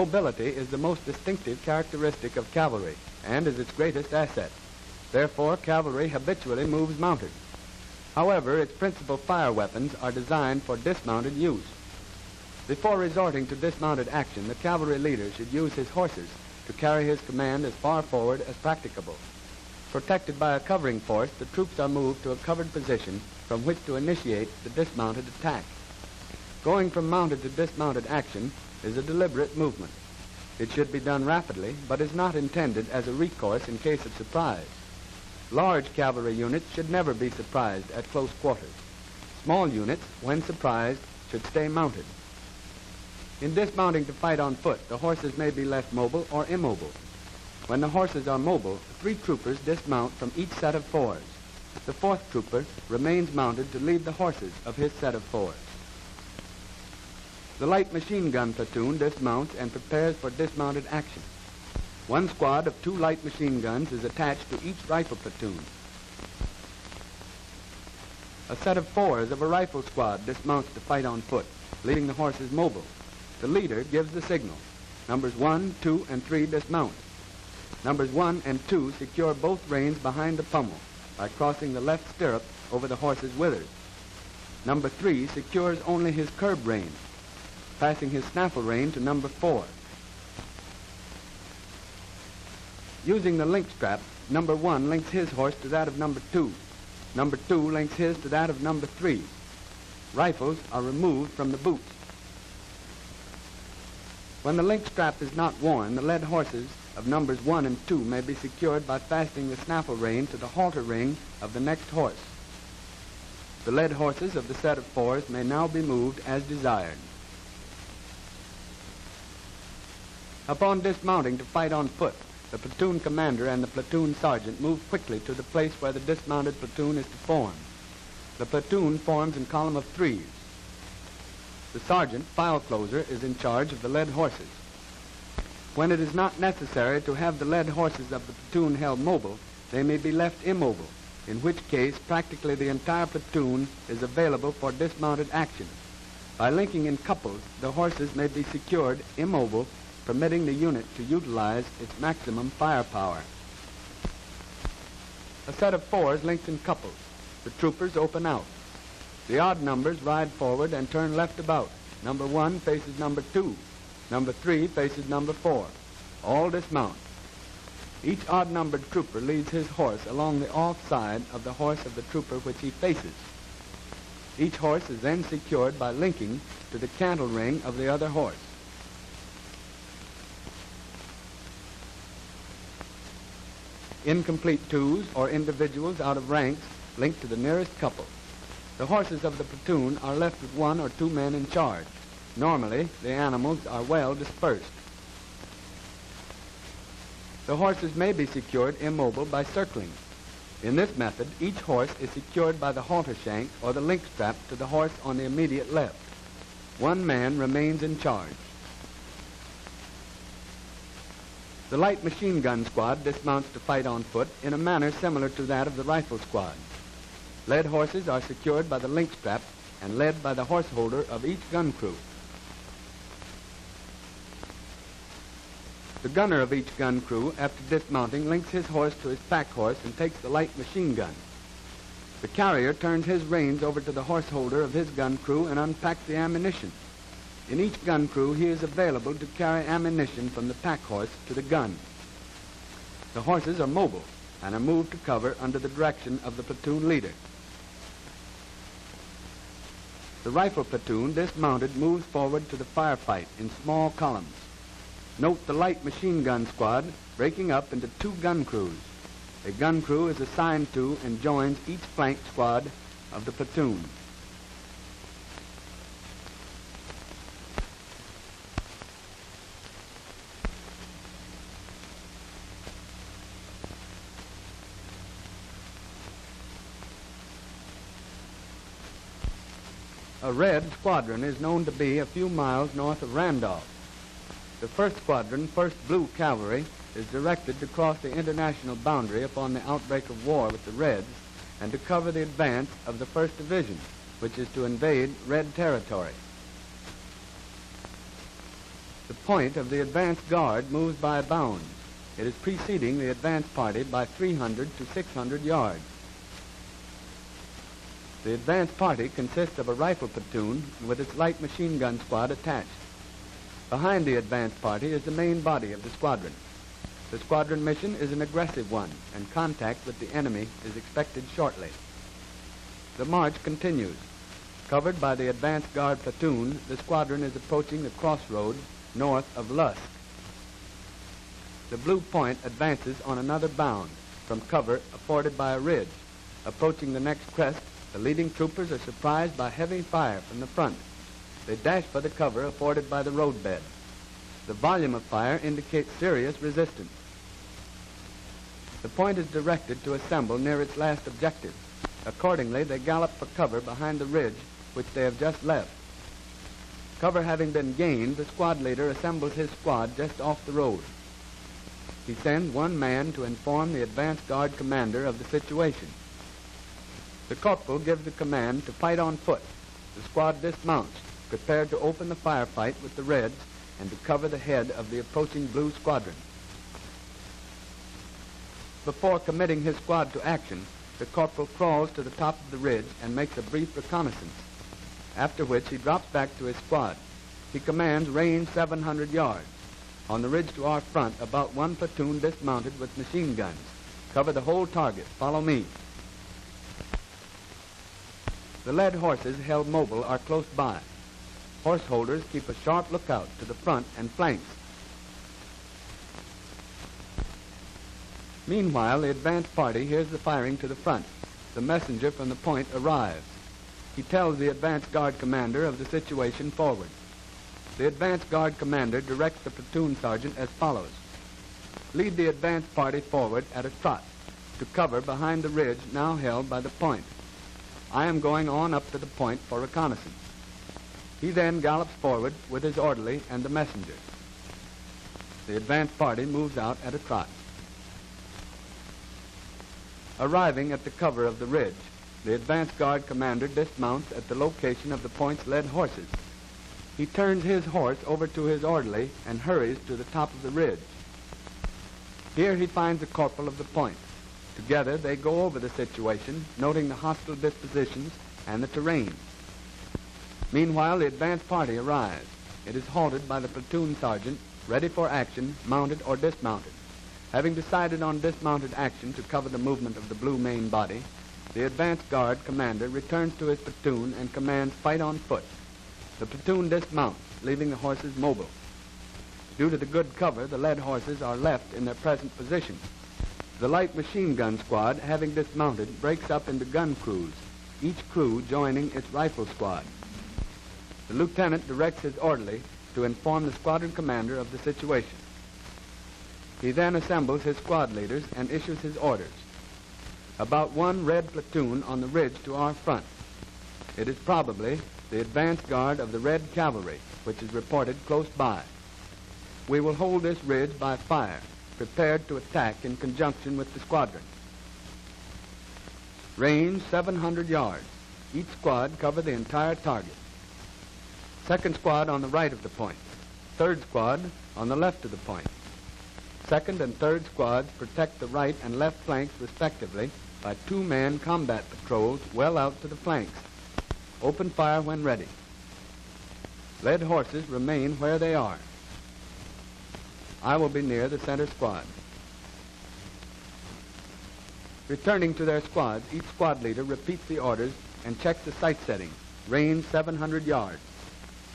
Mobility is the most distinctive characteristic of cavalry and is its greatest asset. Therefore, cavalry habitually moves mounted. However, its principal fire weapons are designed for dismounted use. Before resorting to dismounted action, the cavalry leader should use his horses to carry his command as far forward as practicable. Protected by a covering force, the troops are moved to a covered position from which to initiate the dismounted attack. Going from mounted to dismounted action is a deliberate movement. It should be done rapidly, but is not intended as a recourse in case of surprise. Large cavalry units should never be surprised at close quarters. Small units, when surprised, should stay mounted. In dismounting to fight on foot, the horses may be left mobile or immobile. When the horses are mobile, 3 troopers dismount from each set of 4s. The 4th trooper remains mounted to lead the horses of his set of 4s. The light machine gun platoon dismounts and prepares for dismounted action. 1 squad of 2 light machine guns is attached to each rifle platoon. A set of 4s of a rifle squad dismounts to fight on foot, leaving the horses mobile. The leader gives the signal. Numbers 1, 2, and 3 dismount. Numbers 1 and 2 secure both reins behind the pommel by crossing the left stirrup over the horse's withers. Number 3 secures only his curb rein, passing his snaffle rein to number 4. Using the link strap, number 1 links his horse to that of number 2. Number 2 links his to that of number 3. Rifles are removed from the boots. When the link strap is not worn, the led horses of numbers 1 and 2 may be secured by fastening the snaffle rein to the halter ring of the next horse. The led horses of the set of 4s may now be moved as desired. Upon dismounting to fight on foot, the platoon commander and the platoon sergeant move quickly to the place where the dismounted platoon is to form. The platoon forms in column of 3s. The sergeant, file closer, is in charge of the led horses. When it is not necessary to have the led horses of the platoon held mobile, they may be left immobile, in which case practically the entire platoon is available for dismounted action. By linking in couples, the horses may be secured immobile, permitting the unit to utilize its maximum firepower. A set of 4s linked in couples. The troopers open out. The odd numbers ride forward and turn left about. Number 1 faces number 2. Number 3 faces number 4. All dismount. Each odd-numbered trooper leads his horse along the off side of the horse of the trooper which he faces. Each horse is then secured by linking to the cantle ring of the other horse. Incomplete 2s or individuals out of ranks link to the nearest couple. The horses of the platoon are left with 1 or 2 men in charge. Normally, the animals are well dispersed. The horses may be secured immobile by circling. In this method, each horse is secured by the halter shank or the link strap to the horse on the immediate left. 1 man remains in charge. The light machine gun squad dismounts to fight on foot in a manner similar to that of the rifle squad. Led horses are secured by the link strap and led by the horse holder of each gun crew. The gunner of each gun crew, after dismounting, links his horse to his pack horse and takes the light machine gun. The carrier turns his reins over to the horse holder of his gun crew and unpacks the ammunition. In each gun crew, he is available to carry ammunition from the pack horse to the gun. The horses are mobile and are moved to cover under the direction of the platoon leader. The rifle platoon, dismounted, moves forward to the firefight in small columns. Note the light machine gun squad breaking up into 2 gun crews. A gun crew is assigned to and joins each flank squad of the platoon. A red squadron is known to be a few miles north of Randolph. The 1st Squadron, 1st Blue Cavalry, is directed to cross the international boundary upon the outbreak of war with the Reds and to cover the advance of the 1st Division, which is to invade Red territory. The point of the advance guard moves by bounds. It is preceding the advance party by 300 to 600 yards. The advance party consists of a rifle platoon with its light machine gun squad attached. Behind the advance party is the main body of the squadron. The squadron mission is an aggressive one, and contact with the enemy is expected shortly. The march continues. Covered by the advance guard platoon, the squadron is approaching the crossroads north of Lusk. The blue point advances on another bound from cover afforded by a ridge. Approaching the next crest, the leading troopers are surprised by heavy fire from the front. They dash for the cover afforded by the roadbed. The volume of fire indicates serious resistance. The point is directed to assemble near its last objective. Accordingly, they gallop for cover behind the ridge which they have just left. Cover having been gained, the squad leader assembles his squad just off the road. He sends one man to inform the advance guard commander of the situation. The corporal gives the command to fight on foot. The squad dismounts, prepared to open the firefight with the Reds and to cover the head of the approaching blue squadron. Before committing his squad to action, the corporal crawls to the top of the ridge and makes a brief reconnaissance, after which he drops back to his squad. He commands range 700 yards. On the ridge to our front, about one platoon dismounted with machine guns. Cover the whole target. Follow me. The led horses held mobile are close by. Horse holders keep a sharp lookout to the front and flanks. Meanwhile, the advance party hears the firing to the front. The messenger from the point arrives. He tells the advance guard commander of the situation forward. The advance guard commander directs the platoon sergeant as follows. Lead the advance party forward at a trot to cover behind the ridge now held by the point. I am going on up to the point for reconnaissance. He then gallops forward with his orderly and the messenger. The advance party moves out at a trot. Arriving at the cover of the ridge, the advance guard commander dismounts at the location of the point's led horses. He turns his horse over to his orderly and hurries to the top of the ridge. Here he finds the corporal of the point. Together they go over the situation, noting the hostile dispositions and the terrain. Meanwhile, the advance party arrives. It is halted by the platoon sergeant, ready for action, mounted or dismounted. Having decided on dismounted action to cover the movement of the blue main body, the advance guard commander returns to his platoon and commands fight on foot. The platoon dismounts, leaving the horses mobile. Due to the good cover, the led horses are left in their present position. The light machine gun squad, having dismounted, breaks up into gun crews, each crew joining its rifle squad. The lieutenant directs his orderly to inform the squadron commander of the situation. He then assembles his squad leaders and issues his orders. About one red platoon on the ridge to our front. It is probably the advance guard of the Red Cavalry, which is reported close by. We will hold this ridge by fire, prepared to attack in conjunction with the squadron. Range 700 yards. Each squad cover the entire target. Second squad on the right of the point. Third squad on the left of the point. Second and third squads protect the right and left flanks respectively by two-man combat patrols well out to the flanks. Open fire when ready. Led horses remain where they are. I will be near the center squad. Returning to their squads, each squad leader repeats the orders and checks the sight setting. Range 700 yards.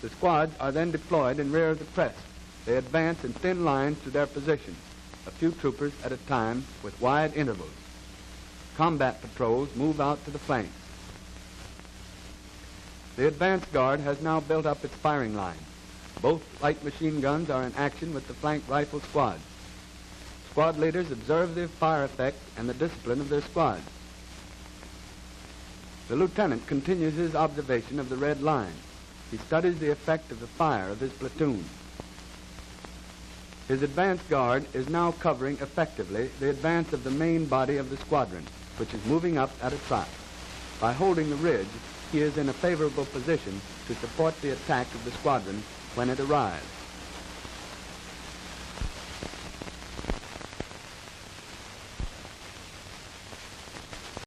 The squads are then deployed in rear of the crest. They advance in thin lines to their positions, a few troopers at a time with wide intervals. Combat patrols move out to the flanks. The advance guard has now built up its firing line. Both light machine guns are in action with the flank rifle squads. Squad leaders observe the fire effect and the discipline of their squads. The lieutenant continues his observation of the red line. He studies the effect of the fire of his platoon. His advance guard is now covering effectively the advance of the main body of the squadron, which is moving up at a trot. By holding the ridge, he is in a favorable position to support the attack of the squadron when it arrives.